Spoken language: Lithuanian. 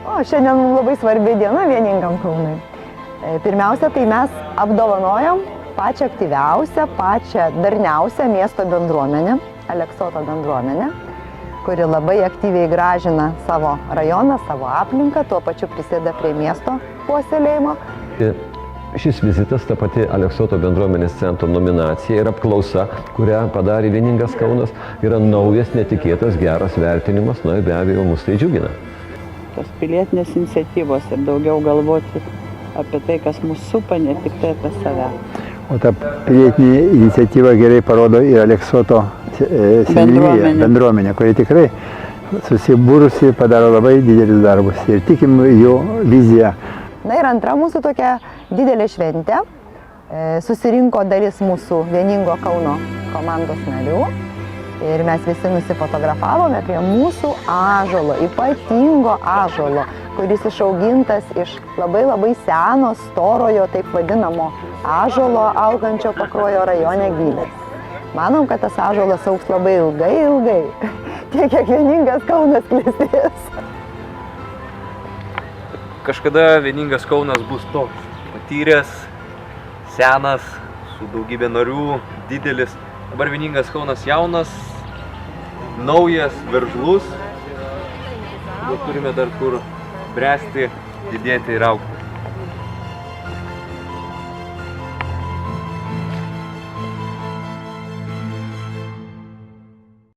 O šiandien mums labai svarbi diena vieningam Kaunui. Pirmiausia, tai mes apdovanojom pačią aktyviausią, pačią darniausią miesto bendruomenę, Aleksoto bendruomenę, kuri labai aktyviai gražina savo rajoną, savo aplinką, tuo pačiu prisideda prie miesto puoselėjimo. Šis vizitas, ta pati Aleksoto bendruomenės centro nominacija ir apklausa, kurią padarė Vieningas Kaunas, yra naujas, netikėtas, geras vertinimas, na ir be abejo, mus tai džiugina. Tos pilietinės iniciatyvos ir daugiau galvoti apie tai, kas mus supa, ne tik tai apie save. O ta pilietinė iniciatyva gerai parodo ir Aleksoto bendruomenė, kuri tikrai susibūrusi padaro labai didelius darbus ir tikim jų viziją. Na ir antra mūsų tokia didelė šventė. Susirinko dalis mūsų Vieningo Kauno komandos narių ir mes visi nusifotografavome prie mūsų ąžuolo, ypatingo ąžuolo, kuris išaugintas iš labai seno, storojo, taip vadinamo ąžuolo augančio Pakruojo rajone Gylės. Manom, kad tas ąžuolas augs labai ilgai, tiek kiek Vieningas Kaunas klestės. Kažkada Vieningas Kaunas bus toks patyręs, senas, su daugybė narių, didelis. Dabar Vieningas Kaunas jaunas, naujas, veržlus. Turime dar kur bręsti, didėti ir augti.